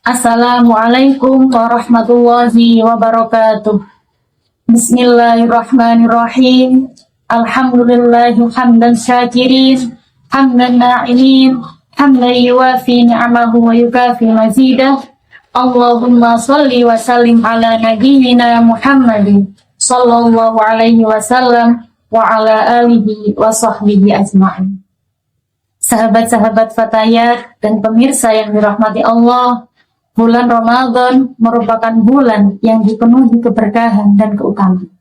Assalamualaikum warahmatullahi wabarakatuh. Bismillahirrahmanirrahim. Alhamdulillahi hamdan syakirin, hamdan na'imin, hamdan yuwafi ni'amahu wa yukafi mazidah. Allahumma salli wa sallim ala nabiyyina Muhammadin sallallahu alaihi wasallam wa ala alihi wa sahbihi ajma'in. Sahabat-sahabat Fatayat dan pemirsa yang dirahmati Allah, bulan Ramadan merupakan bulan yang dipenuhi keberkahan dan keutamaan.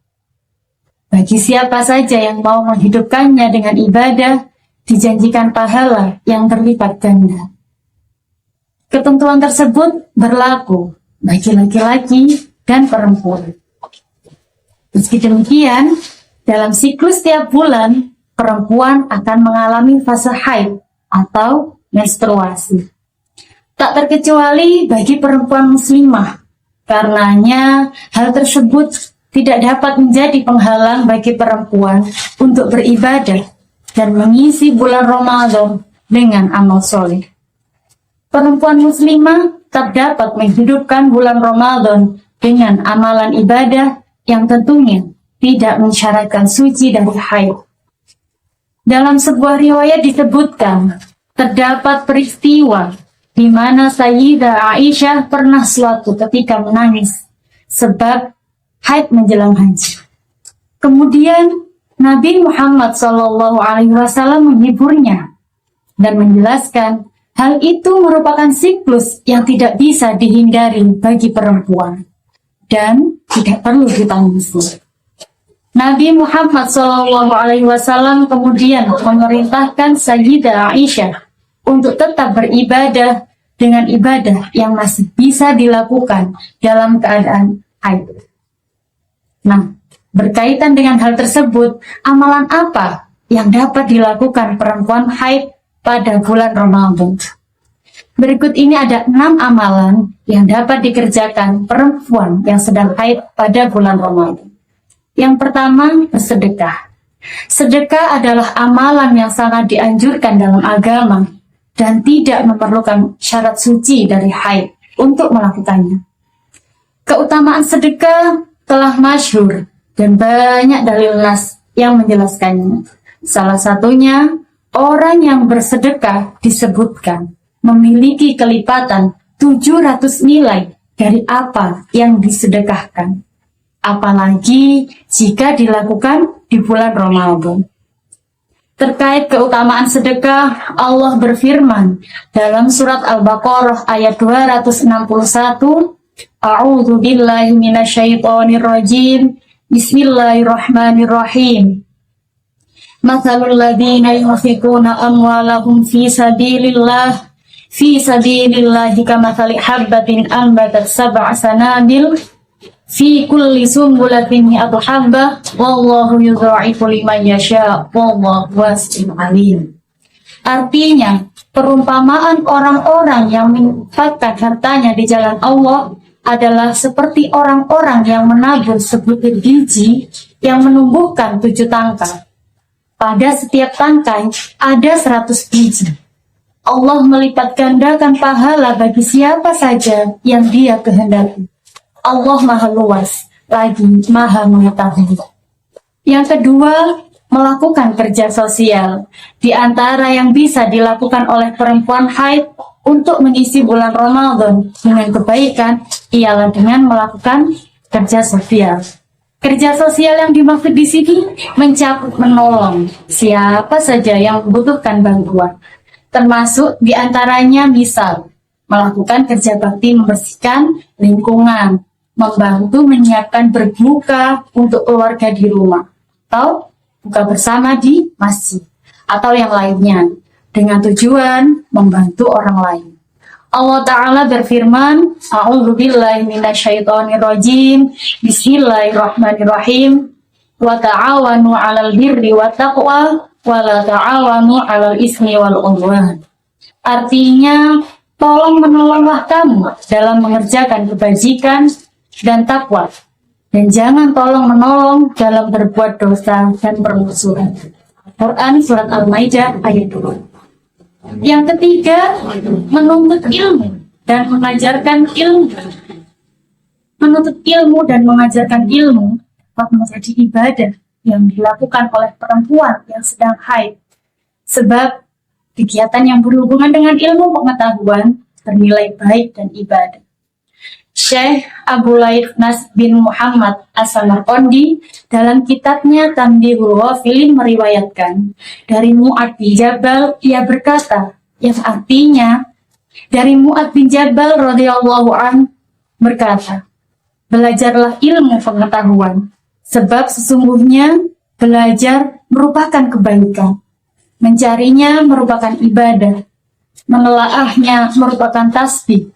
Bagi siapa saja yang mau menghidupkannya dengan ibadah, dijanjikan pahala yang terlipat ganda. Ketentuan tersebut berlaku bagi laki-laki dan perempuan. Meski demikian, dalam siklus tiap bulan, perempuan akan mengalami fase haid atau menstruasi. Tak terkecuali bagi perempuan muslimah, karenanya hal tersebut tidak dapat menjadi penghalang bagi perempuan untuk beribadah dan mengisi bulan Ramadan dengan amal soleh. Perempuan muslimah tak dapat menghidupkan bulan Ramadan dengan amalan ibadah yang tentunya tidak mensyaratkan suci dari haid. Dalam sebuah riwayat disebutkan, terdapat peristiwa di mana Sayyidah Aisyah pernah suatu ketika menangis sebab haid menjelang haji. Kemudian Nabi Muhammad SAW menghiburnya dan menjelaskan hal itu merupakan siklus yang tidak bisa dihindari bagi perempuan dan tidak perlu ditangisi. Nabi Muhammad SAW kemudian memerintahkan Sayyidah Aisyah untuk tetap beribadah dengan ibadah yang masih bisa dilakukan dalam keadaan haid. Nah, berkaitan dengan hal tersebut, amalan apa yang dapat dilakukan perempuan haid pada bulan Ramadan? Berikut ini ada 6 amalan yang dapat dikerjakan perempuan yang sedang haid pada bulan Ramadan. Yang pertama, bersedekah. Sedekah adalah amalan yang sangat dianjurkan dalam agama dan tidak memerlukan syarat suci dari haid untuk melakukannya. Keutamaan sedekah telah masyhur dan banyak dalil nas yang menjelaskannya. Salah satunya, orang yang bersedekah disebutkan memiliki kelipatan 700 nilai dari apa yang disedekahkan. Apalagi jika dilakukan di bulan Ramadan. Terkait keutamaan sedekah, Allah berfirman dalam surat Al-Baqarah ayat 261, A'udzu billahi minasyaitonir rajim. Bismillahirrahmanirrahim. Matsalul ladzina yunfiquna amwalahum fi sabilillahi kamatsali habbatin ambatat sab'a sanabil fi kulli sumbulatin mi'atu habbah wallahu yudha'ifu liman yasha' wallahu wasi'un alim. Artinya, perumpamaan orang-orang yang menginfakkan hartanya di jalan Allah adalah seperti orang-orang yang menabur sebutir biji yang menumbuhkan 7 tangkai. Pada setiap tangkai ada 100 biji. Allah melipat gandakan pahala bagi siapa saja yang Dia kehendaki. Allah Maha Luas, lagi Maha Mengetahui. Yang kedua, melakukan kerja sosial. Di antara yang bisa dilakukan oleh perempuan haid untuk mengisi bulan Ramadan dengan kebaikan ialah dengan melakukan kerja sosial. Kerja sosial yang dimaksud di sini mencakup menolong siapa saja yang membutuhkan bantuan, termasuk di antaranya misal melakukan kerja bakti membersihkan lingkungan, membantu menyiapkan berbuka untuk keluarga di rumah, atau buka bersama di masjid, atau yang lainnya, dengan tujuan membantu orang lain. Allah Ta'ala berfirman, A'udzu billahi minasyaitonir rajim, Bismillahirrahmanirrahim, wa ta'awanu 'alal birri wat taqwa wa la ta'awanu 'alal ismi wal 'udwan. Artinya, tolong menolonglah kamu dalam mengerjakan kebajikan dan takwa, dan jangan tolong menolong dalam berbuat dosa dan permusuhan. Quran Surat Al-Maidah ayat 2. Yang ketiga, menuntut ilmu dan mengajarkan ilmu. Menuntut ilmu dan mengajarkan ilmu dapat menjadi ibadah yang dilakukan oleh perempuan yang sedang haid. Sebab kegiatan yang berhubungan dengan ilmu pengetahuan bernilai baik dan ibadah. Syekh Abu Laith Nas bin Muhammad As-Samarqandi dalam kitabnya Tambihul Ghafilin meriwayatkan dari Mu'ad bin Jabal, ia berkata, yang artinya dari Mu'ad bin Jabal radhiyallahu an berkata, belajarlah ilmu pengetahuan, sebab sesungguhnya belajar merupakan kebaikan, mencarinya merupakan ibadah, menelaahnya merupakan tasbih,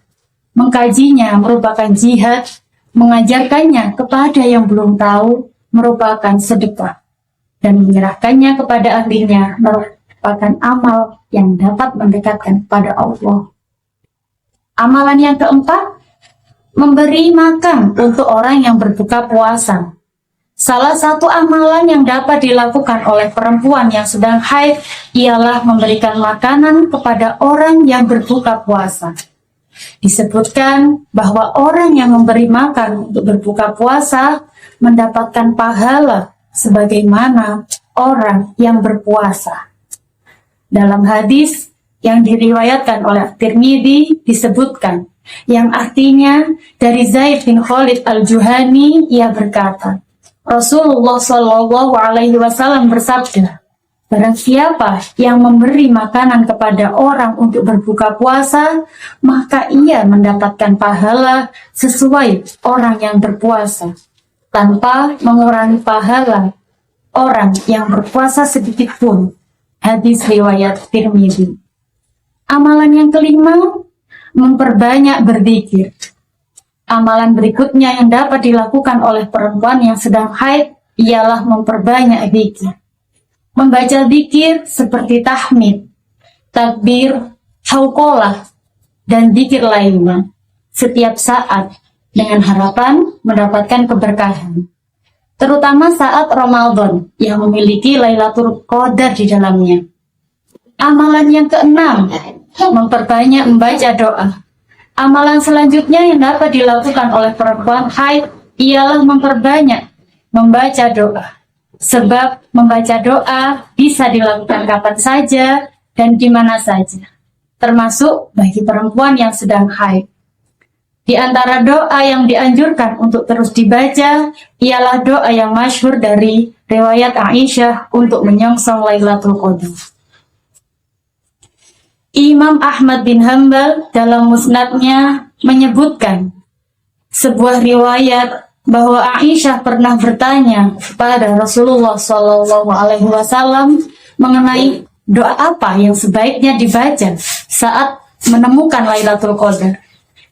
mengkajinya merupakan jihad, mengajarkannya kepada yang belum tahu merupakan sedekah, dan menyerahkannya kepada ahlinya merupakan amal yang dapat mendekatkan kepada Allah. Amalan yang keempat, memberi makan untuk orang yang berbuka puasa. Salah satu amalan yang dapat dilakukan oleh perempuan yang sedang haid ialah memberikan makanan kepada orang yang berbuka puasa. Disebutkan bahwa orang yang memberi makan untuk berbuka puasa mendapatkan pahala sebagaimana orang yang berpuasa. Dalam hadis yang diriwayatkan oleh Tirmidzi disebutkan, yang artinya dari Zaid bin Khalid al-Juhani, ia berkata, Rasulullah Shallallahu Alaihi Wasallam bersabda, barang siapa yang memberi makanan kepada orang untuk berbuka puasa, maka ia mendapatkan pahala sesuai orang yang berpuasa, tanpa mengurangi pahala orang yang berpuasa sedikit pun. Hadis riwayat Tirmidzi. Amalan yang kelima, memperbanyak berzikir. Amalan berikutnya yang dapat dilakukan oleh perempuan yang sedang haid ialah memperbanyak zikir. Membaca zikir seperti tahmid, takbir, hauqalah, dan zikir lainnya setiap saat dengan harapan mendapatkan keberkahan. Terutama saat Ramadan yang memiliki Lailatul Qadar di dalamnya. Amalan yang keenam, memperbanyak membaca doa. Amalan selanjutnya yang dapat dilakukan oleh perempuan haid ialah memperbanyak membaca doa. Sebab membaca doa bisa dilakukan kapan saja dan di mana saja, termasuk bagi perempuan yang sedang haid. Di antara doa yang dianjurkan untuk terus dibaca ialah doa yang masyhur dari riwayat Aisyah untuk menyongsong Lailatul Qadar. Imam Ahmad bin Hanbal dalam musnadnya menyebutkan sebuah riwayat bahwa Aisyah pernah bertanya kepada Rasulullah SAW mengenai doa apa yang sebaiknya dibaca saat menemukan Lailatul Qadar.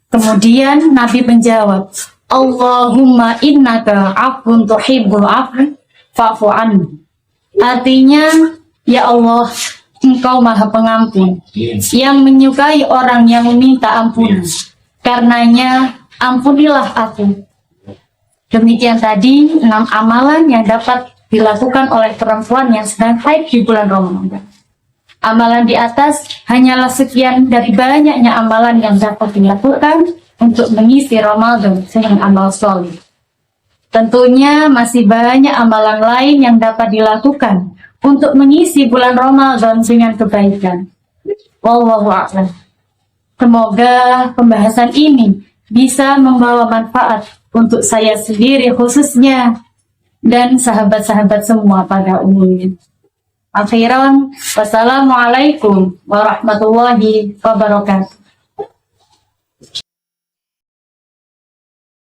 Kemudian Nabi menjawab, Allahumma innaka afun tuhibbul afwa fa'fu anni. Artinya, ya Allah, Engkau Maha Pengampun yang menyukai orang yang meminta ampunan. Karenanya, ampunilah aku. Demikian tadi 6 amalan yang dapat dilakukan oleh perempuan yang sedang haid di bulan Ramadan. Amalan di atas hanyalah sekian dari banyaknya amalan yang dapat dilakukan untuk mengisi Ramadan dengan amal soleh. Tentunya masih banyak amalan lain yang dapat dilakukan untuk mengisi bulan Ramadan dengan kebaikan. Wallahu a'lam. Semoga pembahasan ini bisa membawa manfaat untuk saya sendiri khususnya dan sahabat-sahabat semua pada umumnya. Akhiran, wassalamualaikum warahmatullahi wabarakatuh.